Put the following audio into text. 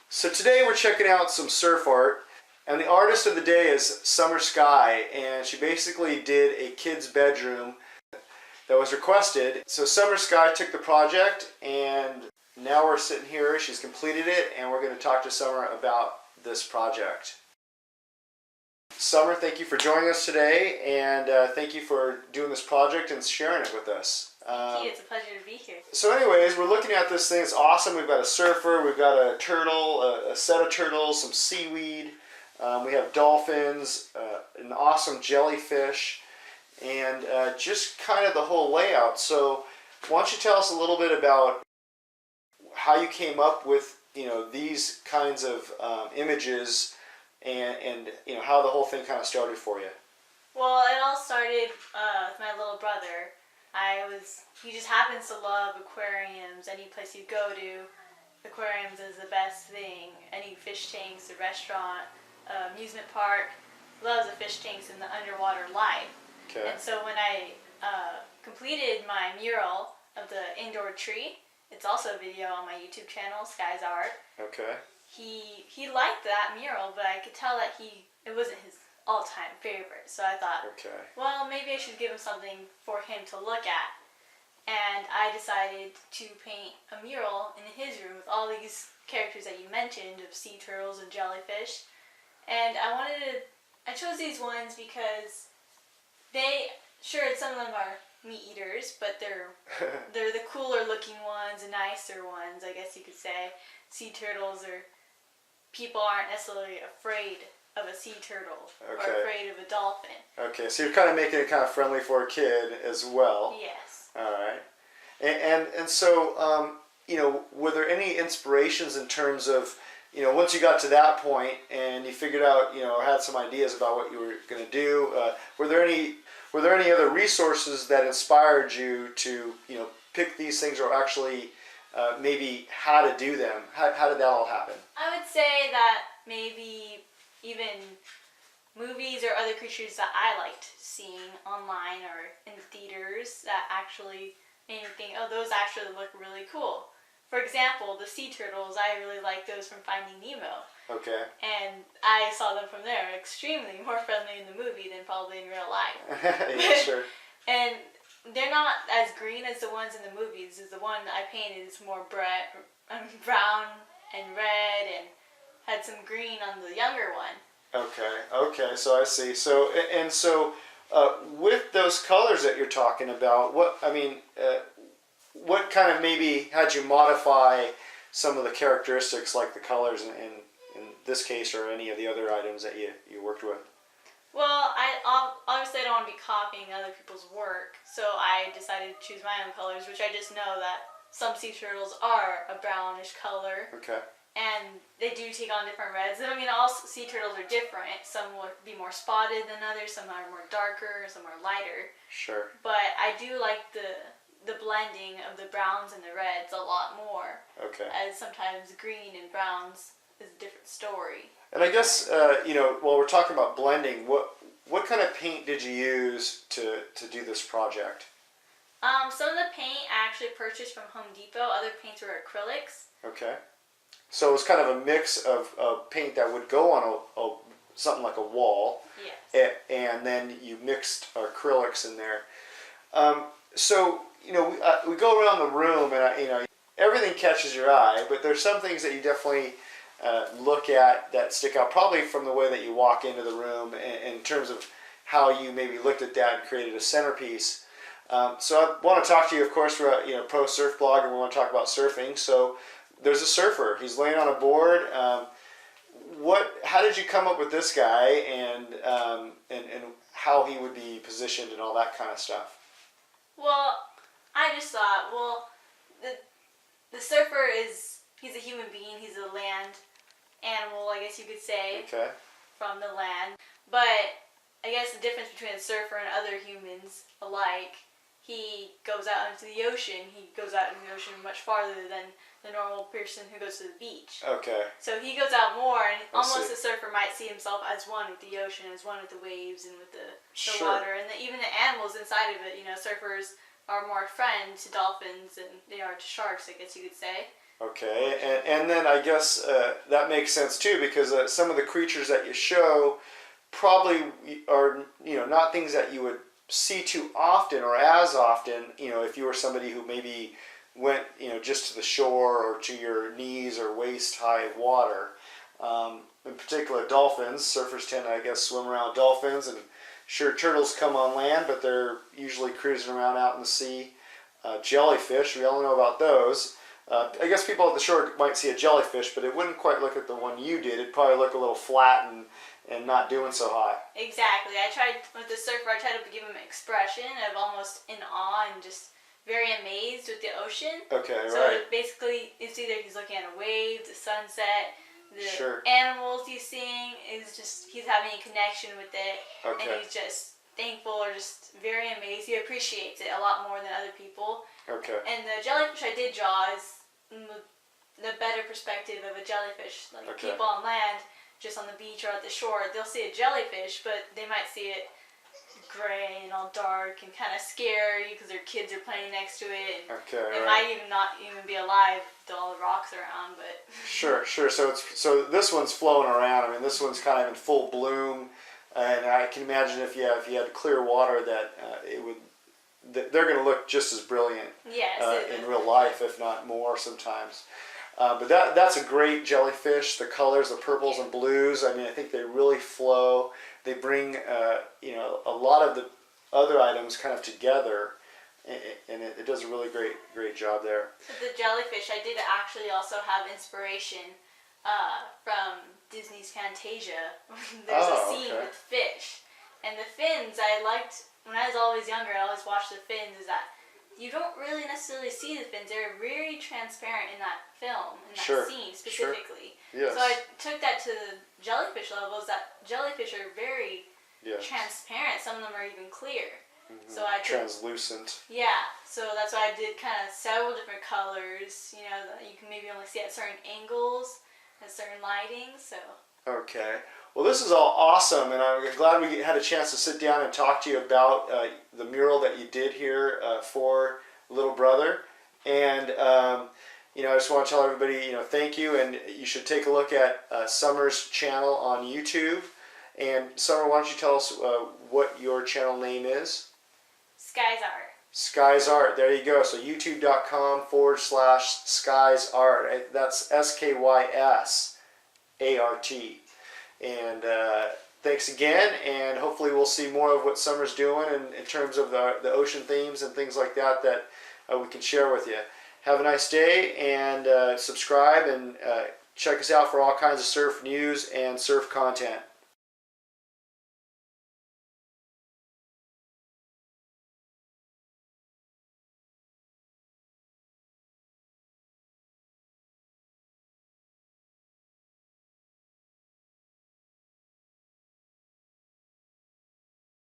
So today we're checking out some surf art, and the artist of the day is Summer Sky, and she basically did a kid's bedroom that was requested. So Summer Sky took the project, and now we're sitting here, she's completed it, and we're going to talk to Summer about this project. Summer, thank you for joining us today, and thank you for doing this project and sharing it with us. Thank you. It's a pleasure to be here. So anyways, we're looking at this thing. It's awesome. We've got a surfer, we've got a turtle, a set of turtles, some seaweed, we have dolphins, an awesome jellyfish, and just kind of the whole layout. So why don't you tell us a little bit about how you came up with these kinds of images, and how the whole thing kind of started for you. Well, it all started with my little brother. He just happens to love aquariums. Any place you go to, aquariums is the best thing. Any fish tanks, a restaurant, amusement park, loves the fish tanks and the underwater life. Okay. And so when I completed my mural of the indoor tree, it's also a video on my YouTube channel, Sky's Art. Okay. He liked that mural, but I could tell that it wasn't his all-time favorite. So I thought, okay, well, maybe I should give him something for him to look at. And I decided to paint a mural in his room with all these characters that you mentioned of sea turtles and jellyfish. And I chose these ones because some of them are meat eaters, but they're the cooler looking ones and nicer ones, I guess you could say. Sea turtles people aren't necessarily afraid of a sea turtle, okay, or afraid of a dolphin. Okay, so you're kind of making it kind of friendly for a kid as well. Yes. All right. And so, were there any inspirations in terms of, once you got to that point and you figured out, or had some ideas about what you were going to do, were there any other resources that inspired you to, pick these things, or actually maybe how to do them? How did that all happen? I would say that maybe even movies or other creatures that I liked seeing online or in the theaters that actually made me think, oh, those actually look really cool. For example, the sea turtles, I really like those from Finding Nemo. Okay. And I saw them from there, extremely more friendly in the movie than probably in real life. Yeah, sure. And they're not as green as the ones in the movies. The one that I painted is more brown and red, and had some green on the younger one. Okay, so I see. So with those colors that you're talking about, what kind of maybe had you modify some of the characteristics, like the colors in this case, or any of the other items that you worked with? Well, obviously I don't want to be copying other people's work, so I decided to choose my own colors, which I just know that some sea turtles are a brownish color. Okay. And they do take on different reds. I mean, all sea turtles are different. Some will be more spotted than others. Some are more darker. Some are lighter. Sure. But I do like the blending of the browns and the reds a lot more. Okay. As sometimes green and browns is a different story. And I guess while we're talking about blending, what kind of paint did you use to do this project? Some of the paint I actually purchased from Home Depot. Other paints were acrylics. Okay. So it was kind of a mix of paint that would go on something like a wall. Yes. And then you mixed acrylics in there. So we go around the room, and everything catches your eye, but there's some things that you definitely look at that stick out, probably from the way that you walk into the room, in terms of how you maybe looked at that and created a centerpiece. So I want to talk to you, of course, we're a pro surf blog, and we want to talk about surfing. So there's a surfer. He's laying on a board. How did you come up with this guy, and how he would be positioned and all that kind of stuff? Well, I just thought, the surfer he's a human being. He's a land animal, I guess you could say. Okay. From the land. But I guess the difference between a surfer and other humans alike, he goes out into the ocean. He goes out into the ocean much farther than the normal person who goes to the beach. Okay. So he goes out more, and almost the surfer might see himself as one with the ocean, as one with the waves and with the Sure. water, and even the animals inside of it. Surfers are more friend to dolphins than they are to sharks, I guess you could say. Okay, and then I guess that makes sense too, because some of the creatures that you show probably are, not things that you would see too often or as often, if you were somebody who maybe went, just to the shore or to your knees or waist high of water. In particular, dolphins. Surfers tend to, I guess, swim around dolphins, and sure, turtles come on land, but they're usually cruising around out in the sea. Jellyfish, we all know about those. I guess people at the shore might see a jellyfish, but it wouldn't quite look like the one you did. It'd probably look a little flat and not doing so high. Exactly. I tried with the surfer. I tried to give him an expression of almost in awe and just very amazed with the ocean. Okay, so right. basically, it's either he's looking at a wave, the sunset, the Sure. animals he's seeing. Is just he's having a connection with it, Okay. and he's just thankful or just very amazed. He appreciates it a lot more than other people. Okay. And the jellyfish I did draw is the better perspective of a jellyfish. Like Okay. people on land, just on the beach or at the shore, they'll see a jellyfish, but they might see it gray and all dark and kind of scary because their kids are playing next to it. And Okay. it Right. might even not even be alive with all the rocks around, but Sure. So this one's flowing around. I mean, this one's kind of in full bloom, and I can imagine if you had clear water that it would. They're going to look just as brilliant yes, in real life, if not more sometimes. But that's a great jellyfish. The colors, the purples and blues. I mean, I think they really flow. They bring a lot of the other items kind of together, and it does a really great job there. With the jellyfish, I did actually also have inspiration from Disney's Fantasia. There's a scene okay. with fish, and the fins I liked. When I was always younger, I always watched the fins. Is that you don't really necessarily see the fins; they're very transparent in that film, in that Sure. scene specifically. Yes. So I took that to the jellyfish levels. That jellyfish are very Yes. transparent. Some of them are even clear. Mm-hmm. So I took, Translucent. yeah, so that's why I did kind of several different colors, that you can maybe only see at certain angles, at certain lighting, so. Okay. Well, this is all awesome, and I'm glad we had a chance to sit down and talk to you about the mural that you did here for little brother. And, I just want to tell everybody, thank you, and you should take a look at Summer's channel on YouTube. And Summer, why don't you tell us what your channel name is? Skies Art. Skies Art. There you go. So youtube.com/Skies Art. That's SKYSART. And thanks again. And hopefully we'll see more of what Summer's doing in terms of the ocean themes and things like that we can share with you. Have a nice day, and subscribe and check us out for all kinds of surf news and surf content.